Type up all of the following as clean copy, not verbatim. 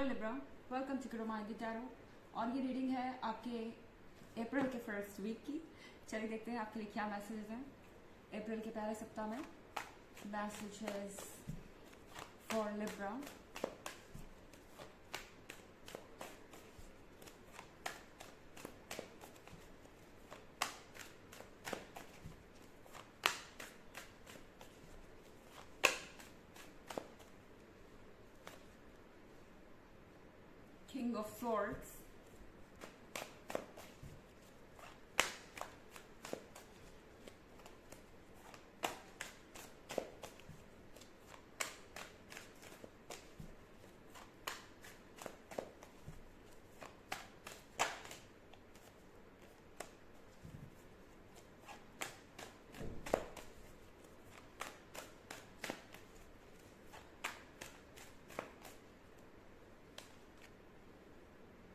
Hello Libra, welcome to क्रोमाइटी tarot. और ये रीडिंग है आपके अप्रैल के फर्स्ट वीक की। चलिए देखते हैं आपके लिए क्या मैसेजेस हैं अप्रैल के पहले सप्ताह में। Messages for Libra. King of Swords,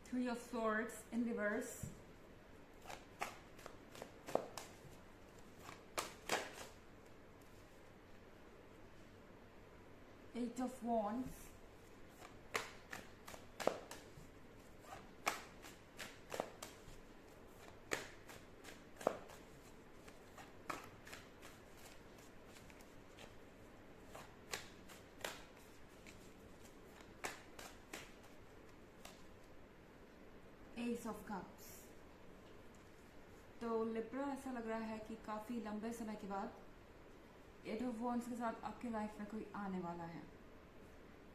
Three of Swords in reverse, Eight of Wands, Ace of Cups। तो लिब्रा ऐसा लग रहा है कि काफ़ी लंबे समय के बाद एट ऑफ वॉन्ड्स के साथ आपके लाइफ में कोई आने वाला है।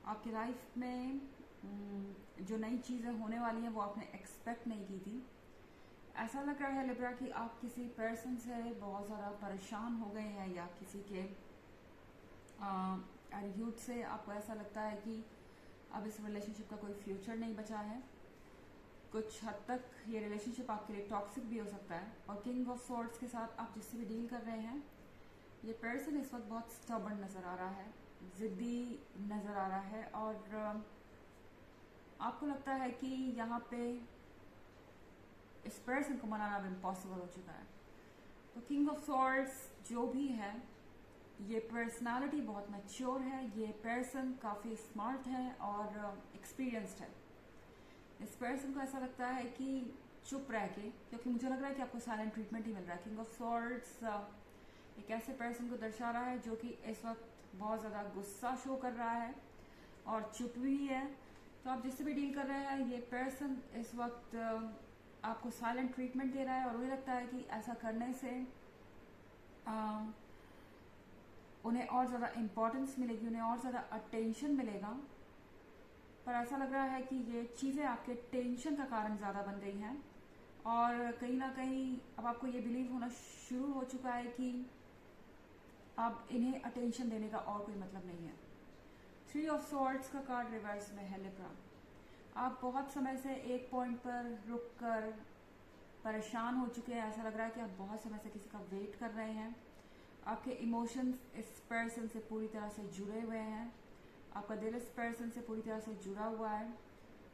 आपकी लाइफ में जो नई चीज़ें होने वाली हैं वो आपने एक्सपेक्ट नहीं की थी। ऐसा लग रहा है लिब्रा कि आप किसी पर्सन से बहुत ज़्यादा परेशान हो गए हैं या किसी के एटीट्यूड से आपको ऐसा लगता है कि अब इस रिलेशनशिप का कोई फ्यूचर नहीं बचा है। कुछ हद तक ये रिलेशनशिप आपके लिए टॉक्सिक भी हो सकता है। और किंग ऑफ स्वॉर्ड्स के साथ आप जिससे भी डील कर रहे हैं, ये पर्सन इस वक्त बहुत स्टबर्न नज़र आ रहा है, ज़िद्दी नज़र आ रहा है और आपको लगता है कि यहाँ पे इस पर्सन को मनाना अब इम्पॉसिबल हो चुका है। तो किंग ऑफ स्वॉर्ड्स जो भी है, ये पर्सनालिटी बहुत मैच्योर है, ये पर्सन काफ़ी स्मार्ट है और एक्सपीरियंस्ड है। इस पर्सन को ऐसा लगता है कि चुप रह के, क्योंकि मुझे लग रहा है कि आपको साइलेंट ट्रीटमेंट ही मिल रहा है। किंग ऑफ स्वॉर्ड्स एक ऐसे पर्सन को दर्शा रहा है जो कि इस वक्त बहुत ज़्यादा गुस्सा शो कर रहा है और चुप भी है। तो आप जिससे भी डील कर रहे हैं, ये पर्सन इस वक्त आपको साइलेंट ट्रीटमेंट दे रहा है और मुझे लगता है कि ऐसा करने से उन्हें और ज़्यादा इम्पोर्टेंस मिलेगी, उन्हें और ज़्यादा अटेंशन मिलेगा। पर ऐसा लग रहा है कि ये चीज़ें आपके टेंशन का कारण ज़्यादा बन गई हैं और कहीं ना कहीं अब आपको ये बिलीव होना शुरू हो चुका है कि अब इन्हें अटेंशन देने का और कोई मतलब नहीं है। थ्री ऑफ स्वॉर्ड्स का कार्ड रिवर्स में है लिब्रा। आप बहुत समय से एक पॉइंट पर रुक कर परेशान हो चुके हैं। ऐसा लग रहा है कि आप बहुत समय से किसी का वेट कर रहे हैं। आपके इमोशंस इस पर्सन से पूरी तरह से जुड़े हुए हैं। आपका दिल इस पर्सन से पूरी तरह से जुड़ा हुआ है।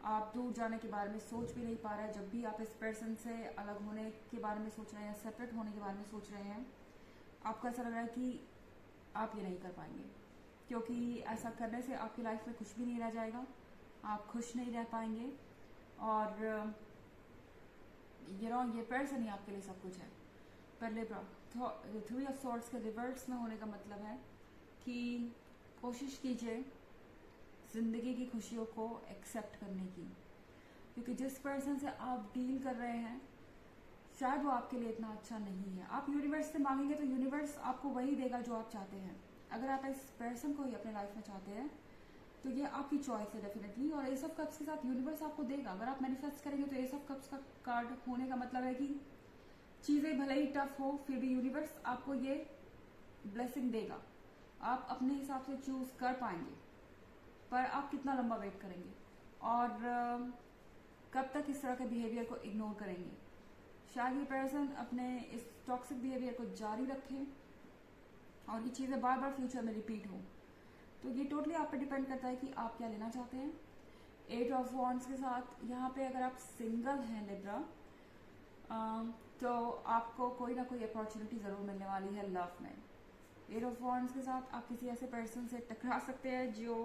आप दूर जाने के बारे में सोच भी नहीं पा रहे हैं। जब भी आप इस पर्सन से अलग होने के बारे में सोच रहे हैं, सेपरेट होने के बारे में सोच रहे हैं, आपको ऐसा लग रहा है कि आप ये नहीं कर पाएंगे, क्योंकि ऐसा करने से आपकी लाइफ में कुछ भी नहीं रह जाएगा, आप खुश नहीं रह पाएंगे और ये पर्सन ही आपके लिए सब कुछ है। पर लिब्रा, थ्री ऑफ स्वॉर्ड्स के रिवर्स में होने का मतलब है कि कोशिश कीजिए ज़िंदगी की खुशियों को एक्सेप्ट करने की, क्योंकि जिस पर्सन से आप डील कर रहे हैं शायद वो आपके लिए इतना अच्छा नहीं है। आप यूनिवर्स से मांगेंगे तो यूनिवर्स आपको वही देगा जो आप चाहते हैं। अगर आप इस पर्सन को ही अपने लाइफ में चाहते हैं तो ये आपकी चॉइस है डेफिनेटली। और एस ऑफ कप्स के साथ यूनिवर्स आपको देगा। अगर आप मैनिफेस्ट करेंगे तो एस ऑफ कप्स का कार्ड होने का मतलब है कि चीज़ें भले ही टफ हो, फिर भी यूनिवर्स आपको ये ब्लेसिंग देगा। आप अपने हिसाब से चूज कर पाएंगे, पर आप कितना लंबा वेट करेंगे और कब तक इस तरह के बिहेवियर को इग्नोर करेंगे। शायद ये पर्सन अपने इस टॉक्सिक बिहेवियर को जारी रखे और ये चीज़ें बार बार फ्यूचर में रिपीट हो। तो ये टोटली आप पे डिपेंड करता है कि आप क्या लेना चाहते हैं। एट ऑफ वॉन्ड्स के साथ यहाँ पे अगर आप सिंगल हैं लिब्रा, तो आपको कोई ना कोई अपॉर्चुनिटी ज़रूर मिलने वाली है लव में। एट ऑफ वॉन्ड्स के साथ आप किसी ऐसे पर्सन से टकरा सकते हैं जो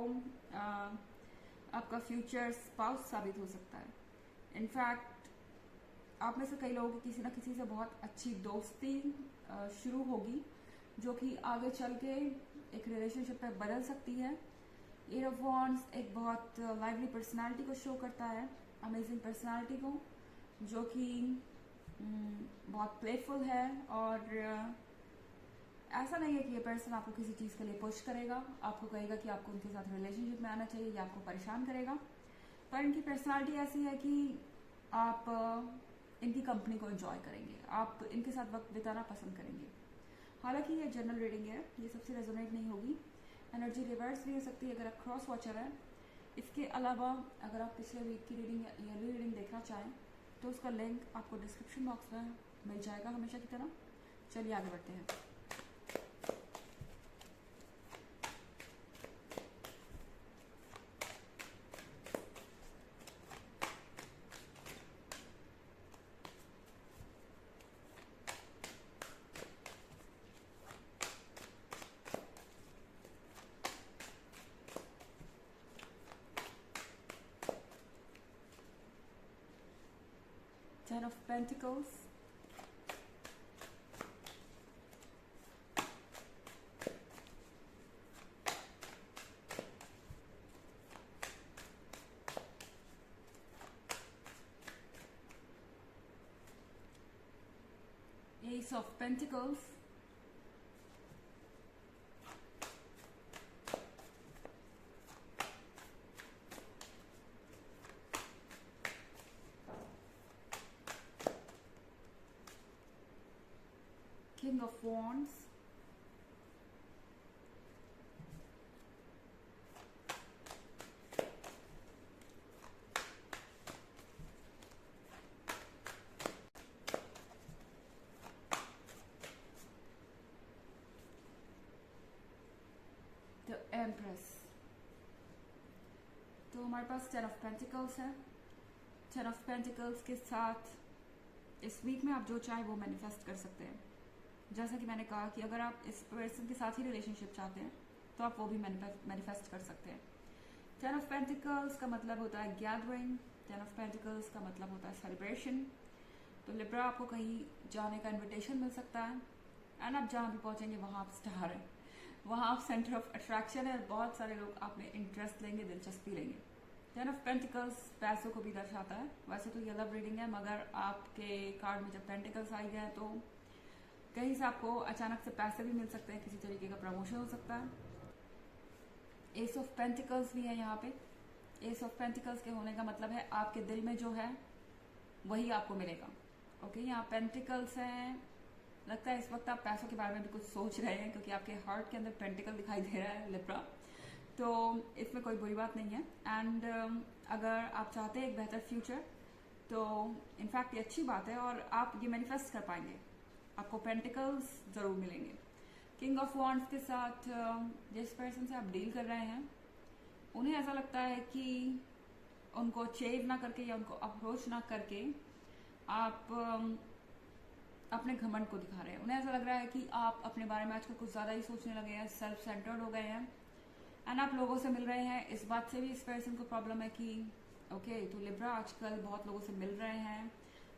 आपका फ्यूचर स्पाउस साबित हो सकता है। इनफैक्ट आप में से कई लोगों की किसी ना किसी से बहुत अच्छी दोस्ती शुरू होगी, जो कि आगे चल के एक रिलेशनशिप में बदल सकती है। एट ऑफ वॉन्ड्स एक बहुत लाइवली पर्सनालिटी को शो करता है, अमेजिंग पर्सनालिटी को, जो कि बहुत प्लेफुल है। और ऐसा नहीं है कि ये पर्सन आपको किसी चीज़ के लिए पुश करेगा, आपको कहेगा कि आपको उनके साथ रिलेशनशिप में आना चाहिए या आपको परेशान करेगा। पर इनकी पर्सनालिटी ऐसी है कि आप इनकी कंपनी को एंजॉय करेंगे, आप इनके साथ वक्त बिताना पसंद करेंगे। हालांकि ये जनरल रीडिंग है, ये सबसे रेजोनेट नहीं होगी। एनर्जी रिवर्स भी हो सकती है अगर आप क्रॉस वॉचर हैं। इसके अलावा अगर आप पिछले वीक की रीडिंग या ईयरली रीडिंग देखना चाहें तो उसका लिंक आपको डिस्क्रिप्शन बॉक्स में मिल जाएगा हमेशा की तरह। चलिए आगे बढ़ते हैं। Ten of Pentacles, Ace of Pentacles, King of Wands, The Empress। तो हमारे पास टेन ऑफ पेंटिकल्स है। टेन ऑफ पेंटिकल्स के साथ इस वीक में आप जो चाहें वो मैनिफेस्ट कर सकते हैं। जैसा कि मैंने कहा कि अगर आप इस पर्सन के साथ ही रिलेशनशिप चाहते हैं तो आप वो भी मैनिफेस्ट कर सकते हैं। टेन ऑफ पेंटिकल्स का मतलब होता है गैदरिंग, टेन ऑफ पेंटिकल्स का मतलब होता है सेलिब्रेशन। तो लिब्रा, आपको कहीं जाने का इन्विटेशन मिल सकता है एंड आप जहाँ भी पहुँचेंगे वहाँ आप स्टार हैं, वहाँ आप सेंटर ऑफ अट्रैक्शन है। बहुत सारे लोग आप में इंटरेस्ट लेंगे, दिलचस्पी लेंगे। टेन ऑफ पेंटिकल्स पैसों को भी दर्शाता है। वैसे तो ये लव रीडिंग है, मगर आपके कार्ड में जब पेंटिकल्स आई गए तो कहीं से आपको अचानक से पैसे भी मिल सकते हैं, किसी तरीके का प्रमोशन हो सकता है। एस ऑफ पेंटिकल्स भी है यहाँ पे। एस ऑफ पेंटिकल्स के होने का मतलब है आपके दिल में जो है वही आपको मिलेगा। ओके, यहाँ पेंटिकल्स हैं। लगता है इस वक्त आप पैसों के बारे में भी कुछ सोच रहे हैं, क्योंकि आपके हार्ट के अंदर पेंटिकल दिखाई दे रहा है लिब्रा। तो इसमें कोई बुरी बात नहीं है। एंड अगर आप चाहते हैं एक बेहतर फ्यूचर तो इनफैक्ट ये अच्छी बात है और आप ये मैनिफेस्ट कर पाएंगे, आपको पेंटिकल्स जरूर मिलेंगे। किंग ऑफ वॉन्ड्स के साथ जिस पर्सन से आप डील कर रहे हैं उन्हें ऐसा लगता है कि उनको चेव ना करके या उनको अप्रोच ना करके आप अपने घमंड को दिखा रहे हैं। उन्हें ऐसा लग रहा है कि आप अपने बारे में आजकल कुछ ज़्यादा ही सोचने लगे हैं, सेल्फ सेंटर्ड हो गए हैं एंड आप लोगों से मिल रहे हैं। इस बात से भी इस पर्सन को प्रॉब्लम है कि ओके, तो लिब्रा आजकल बहुत लोगों से मिल रहे हैं,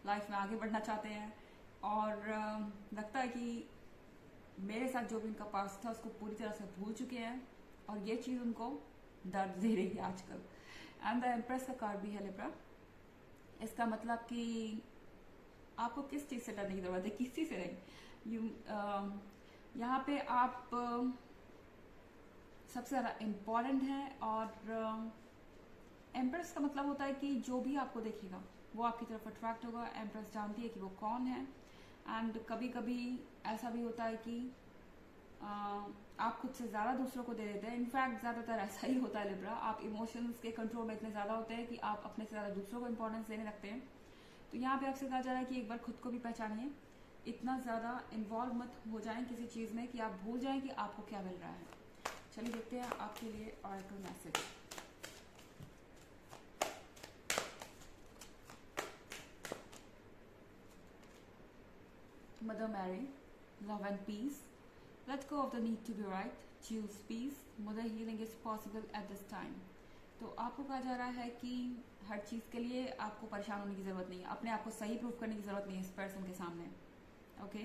लाइफ में आगे बढ़ना चाहते हैं और लगता है कि मेरे साथ जो भी उनका पास्ट था उसको पूरी तरह से भूल चुके हैं और ये चीज़ उनको दर्द दे रही है आजकल। एंड द एम्प्रेस का कार्ड भी है लिब्रा। इसका मतलब कि आपको किस चीज़ से डरने की जरूरत है, किसी से नहीं। यहाँ पे आप सबसे ज़्यादा इम्पॉर्टेंट है और एम्प्रेस का मतलब होता है कि जो भी आपको देखेगा वो आपकी तरफ अट्रैक्ट होगा। एम्प्रेस जानती है कि वो कौन है एंड कभी कभी ऐसा भी होता है कि आप खुद से ज़्यादा दूसरों को दे देते हैं। इनफैक्ट ज़्यादातर ऐसा ही होता है लिब्रा, आप इमोशंस के कंट्रोल में इतने ज़्यादा होते हैं कि आप अपने से ज़्यादा दूसरों को इंपॉर्टेंस देने लगते हैं। तो यहाँ पे आपसे कहा जा रहा है कि एक बार खुद को भी पहचानिए, इतना ज़्यादा इन्वॉल्व मत हो जाएं किसी चीज़ में कि आप भूल जाएं कि आपको क्या मिल रहा है। चलिए देखते हैं आपके लिए oracle message. Mother Mary, love and peace. Let go of the need to be right. Choose peace. Mother healing is possible at this time. तो आपको कहा जा रहा है कि हर चीज़ के लिए आपको परेशान होने की ज़रूरत नहीं है, अपने आप को सही प्रूफ करने की ज़रूरत नहीं है इस पर्सन के सामने। ओके,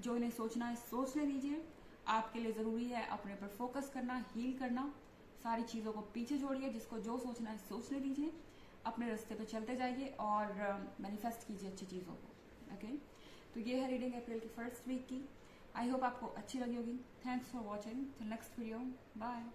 जो इन्हें सोचना है सोचने दीजिए। आपके लिए ज़रूरी है अपने पर फोकस करना, हील करना, सारी चीज़ों को पीछे छोड़िए, जिसको जो सोचना है सोचने दीजिए, अपने रास्ते पे चलते जाइए और मैनिफेस्ट कीजिए अच्छी चीज़ों को। ओके, तो ये है रीडिंग अप्रैल की फर्स्ट वीक की। आई होप आपको अच्छी लगी होगी। Thanks for watching. Till next video, bye.